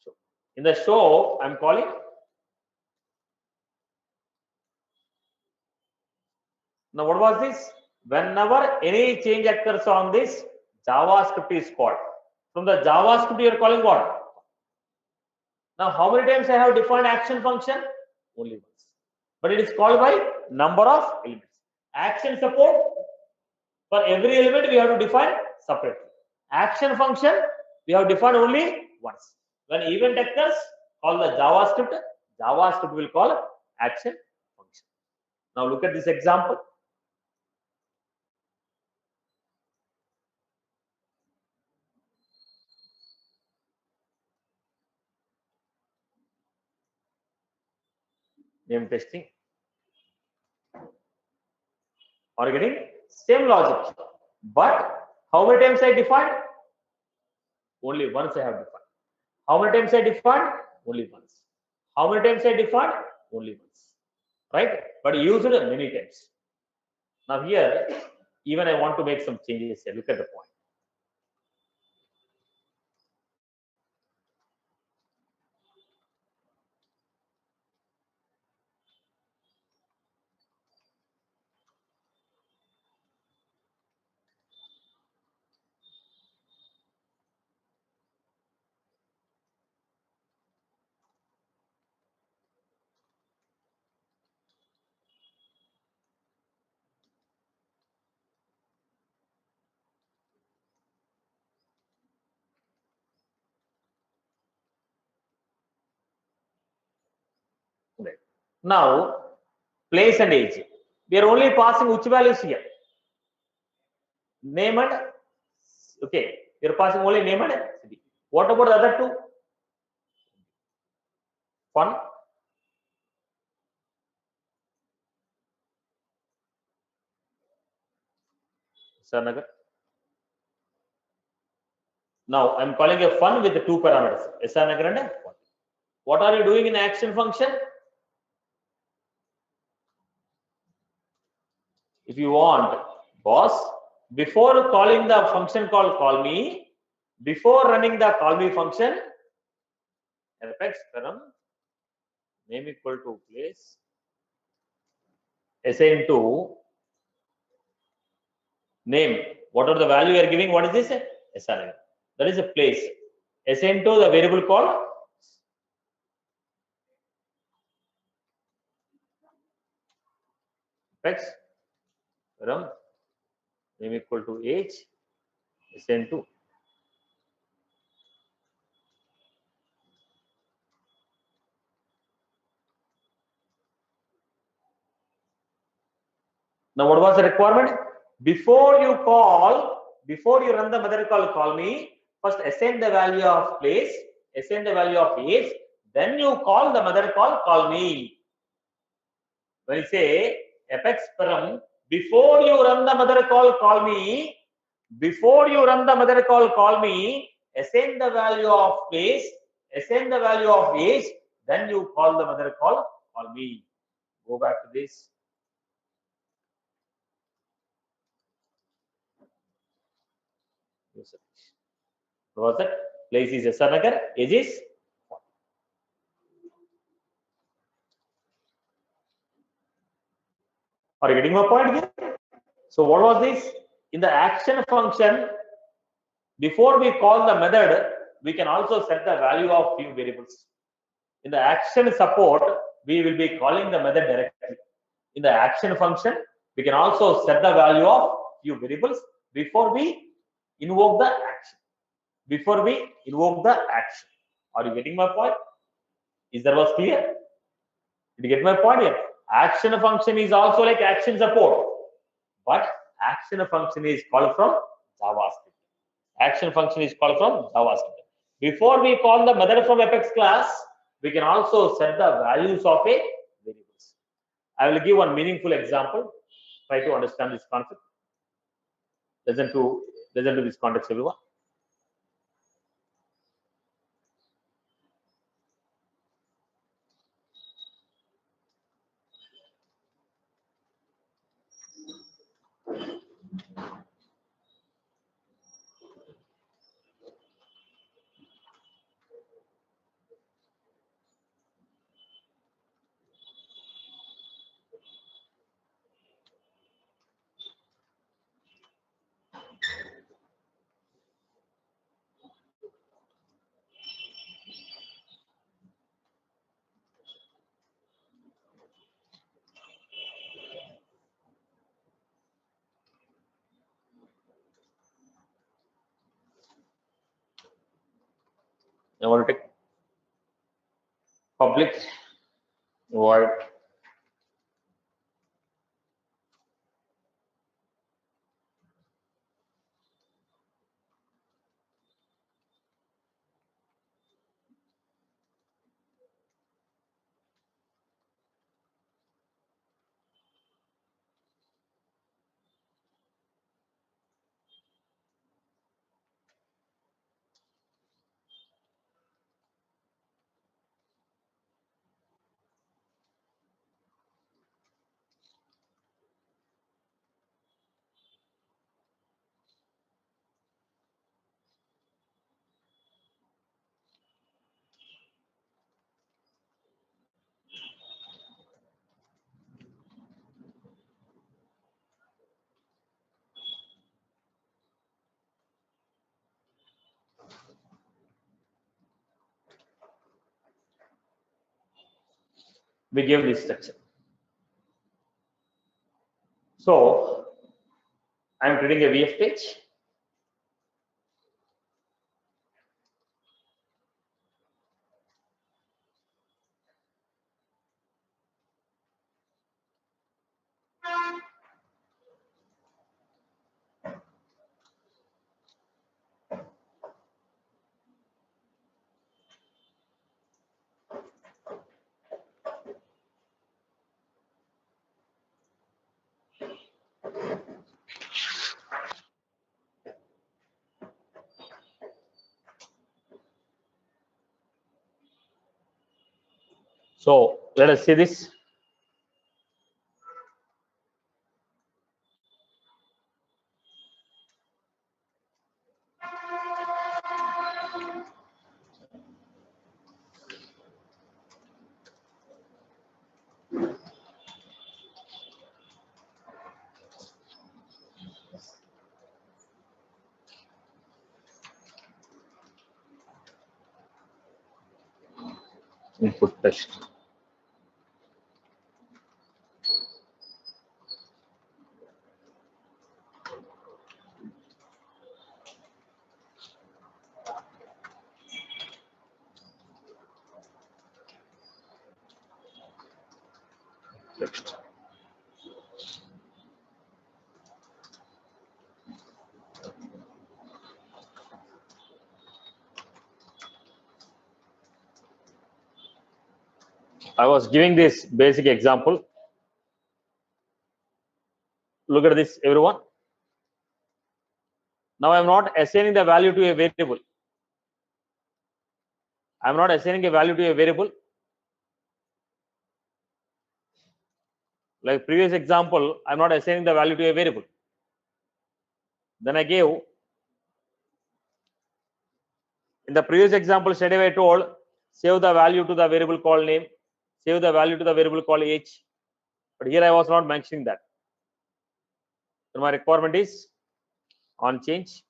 So in the show, I'm calling. Now what was this? Whenever any change occurs on this, JavaScript is called. From the JavaScript you are calling what? Now how many times I have defined action function? Only once. But it is called by number of elements. Action support, for every element we have to define separately. Action function we have defined only once. When event occurs, call the JavaScript will call action function. Now look at this example. Name testing. Are you getting? Same logic. But how many times I defined? Only once I have defined. How many times I defined? Only once. How many times I defined? Only once. Right? But used it many times. Now here, even I want to make some changes here. Look at the point. Now, place and age. We are only passing which values here? Name and okay. You are passing only name and city. What about the other two? Fun. Sarnagar. Now I am calling a fun with the two parameters. Sarnagar and fun. What are you doing in action function? If you want, boss, before calling the function call me, before running the call me function, apex param name equal to place assign to name. What are the value you are giving? What is this? SRN. That is a place. Assign to the variable called apex param name equal to age assign to. Now, what was the requirement? Before you run the method call me, first assign the value of place, assign the value of age, then you call the method call me. When you say apex param, before you run the method call me, before you run the method call me, assign the value of place, assign the value of age, then you call the method call me. Go back to this. What was that? Place is Sarnagar, age is. Are you getting my point here? So what was this? In the action function, before we call the method, we can also set the value of few variables. In the action support, we will be calling the method directly. In the action function, we can also set the value of few variables before we invoke the action. Before we invoke the action. Are you getting my point? Is that was clear? Did you get my point here? Action function is also like action support, but action function is called from JavaScript. Action function is called from JavaScript. Before we call the method from Apex class, we can also set the values of a variables. I will give one meaningful example. Try to understand this concept. Listen to this context, everyone. I want to take public void we give this structure. So I am creating a VF page. So let us see this. Input test. Text. I was giving this basic example. Look at this, everyone. Now I am not assigning the value to a variable. I am not assigning a value to a variable. Like previous example, I am not assigning the value to a variable. Then I gave, in the previous example, straight away I told, save the value to the variable called name, save the value to the variable called age. But here I was not mentioning that. So my requirement is on change.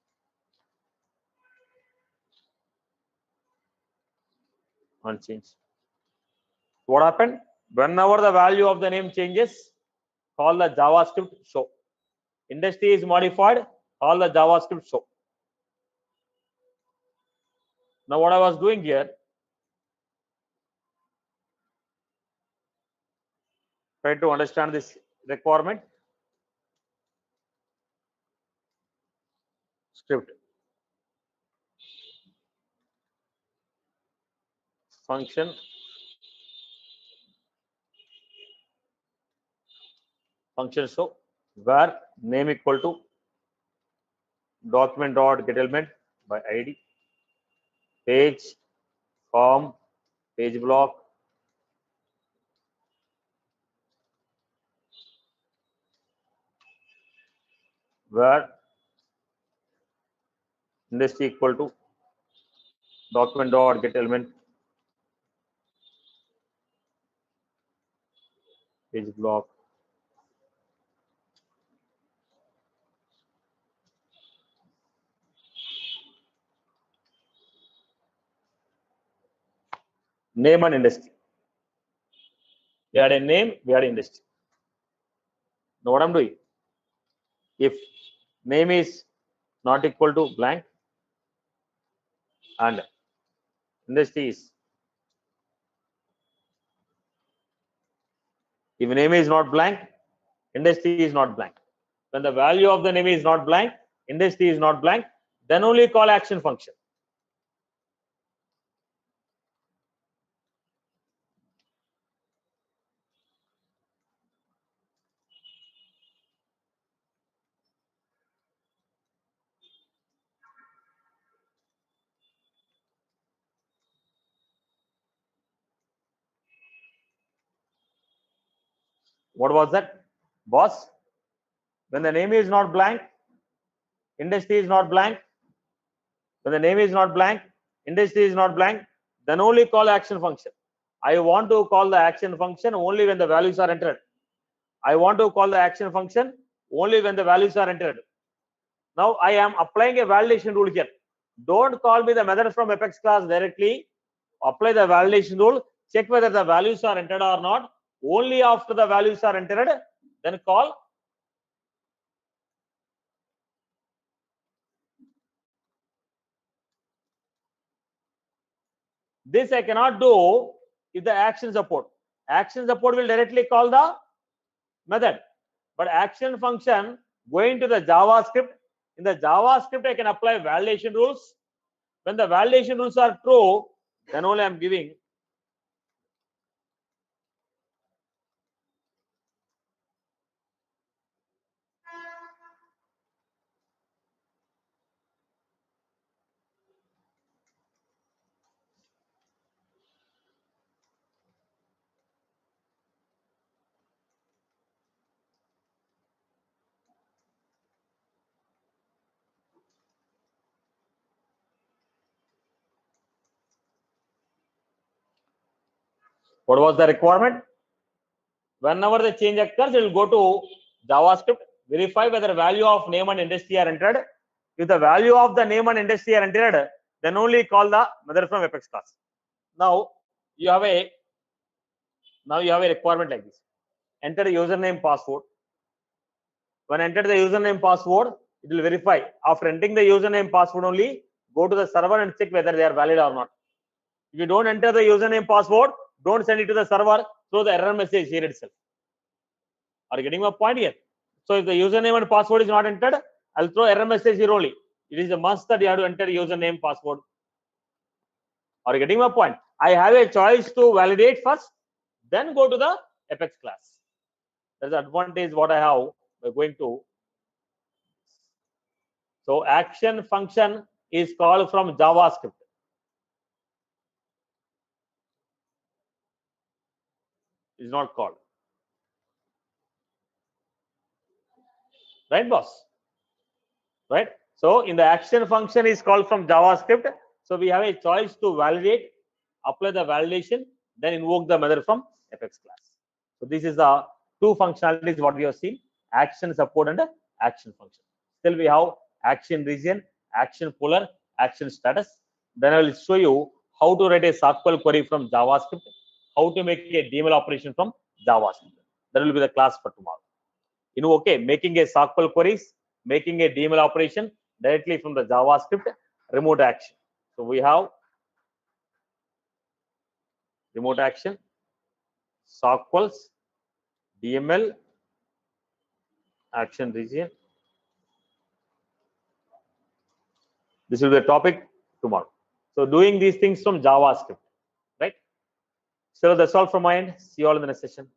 On change. What happened? Whenever the value of the name changes, call the JavaScript show. Industry is modified, call the JavaScript show. Now what I was doing here, try to understand this requirement. Script. Function. Function show where name equal to document dot get element by ID, page, form, page block, where industry equal to document dot get element, page block, name and industry. We had a name, we had industry. Now what I'm doing? If name is not equal to blank and industry is, if name is not blank, industry is not blank. When the value of the name is not blank, industry is not blank, then only call action function. What was that? Boss, when the name is not blank, industry is not blank. When the name is not blank, industry is not blank, then only call action function. I want to call the action function only when the values are entered. I want to call the action function only when the values are entered. Now I am applying a validation rule here. Don't call me the method from Apex class directly. Apply the validation rule. Check whether the values are entered or not. Only after the values are entered, then call. This I cannot do if the action support. Action support will directly call the method. But action function going to the JavaScript. In the JavaScript, I can apply validation rules. When the validation rules are true, then only I am giving. What was the requirement? Whenever the change occurs, it will go to JavaScript, verify whether value of name and industry are entered. If the value of the name and industry are entered, then only call the method from Apex class. Now you have a requirement like this. Enter the username password. When enter the username password, it will verify. After entering the username password only, go to the server and check whether they are valid or not. If you don't enter the username password, don't send it to the server, throw the error message here itself. Are you getting my point here? So if the username and password is not entered, I'll throw error message here only. It is a must that you have to enter username password. Are you getting my point? I have a choice to validate first, then go to the Apex class. That's the advantage what I have by going to. So action function is called from JavaScript. Is not called. Right, boss? Right? So in the action function is called from JavaScript. So we have a choice to validate, apply the validation, then invoke the method from Apex class. So this is the two functionalities what we have seen: action support and action function. Still we have action region, action puller, action status. Then I will show you how to write a SQL query from JavaScript, how to make a DML operation from JavaScript. That will be the class for tomorrow. You know, okay, making a SQL queries, making a DML operation directly from the JavaScript, remote action. So we have remote action, SQLs, DML, action region. This will be the topic tomorrow. So doing these things from JavaScript, right? So that's all from my end. See you all in the next session.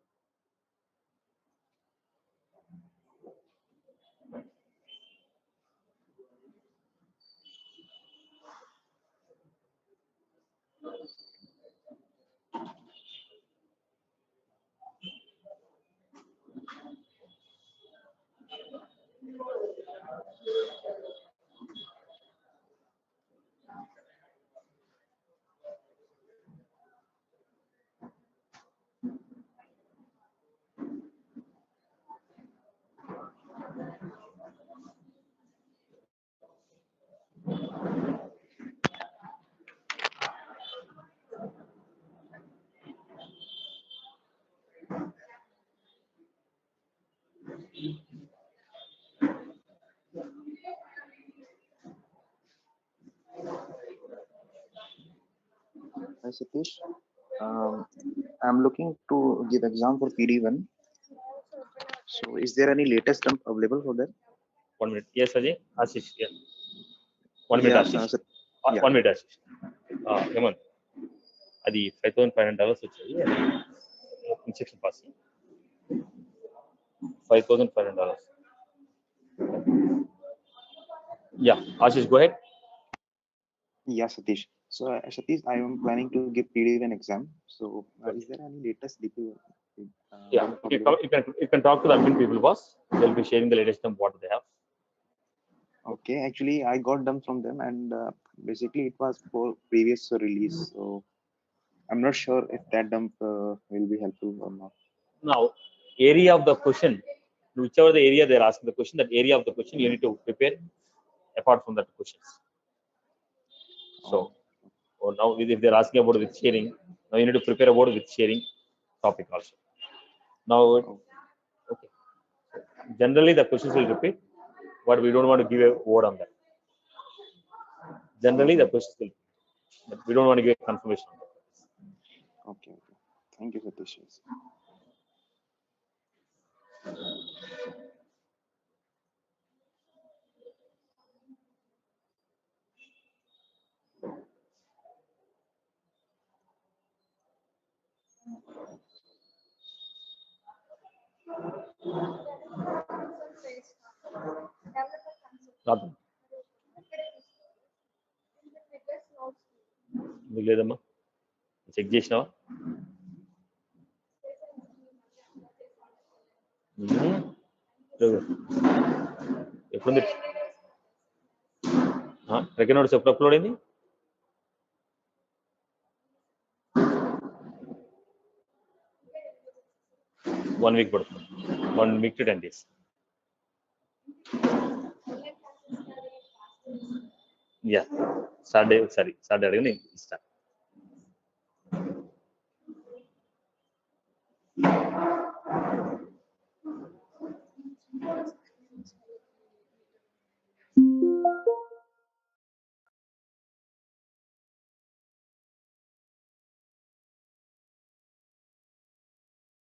Hi Satish, I'm looking to give exam for PD1. So is there any latest dump available for that? 1 minute. Yes, Ajay. Ashish. Yeah. 1 minute, Ashish. Yeah. 1 minute, Ashish. Hemant. అది $5,500 వచ్చాయి. Instruction pass $5,500. Yeah, Ashish, go ahead. Yeah, Satish. So Satish, I am planning to give PD1 exam. So is there any latest DP? Yeah, you can talk to the admin people, boss. They'll be sharing the latest dump what they have. Okay, actually I got them from them, and basically it was for previous release. So I'm not sure if that dump will be helpful or not. Now, area of the question, whichever the area they're asking the question, that area of the question you need to prepare apart from that questions. So, now if they're asking about with sharing, now you need to prepare about with sharing topic also. Now, okay. Generally the questions will repeat, but we don't want to give a word on that. Generally the questions will, but we don't want to give a confirmation on that. Okay. Thank you, Satish. లేదమ్మా check చేసినావా ఎప్పుడు second notes ఎప్పుడు upload అయింది 1 week పడుతుంది 1 week to 10 days. Yeah, Saturday అడిగి నేను ఇస్తాను.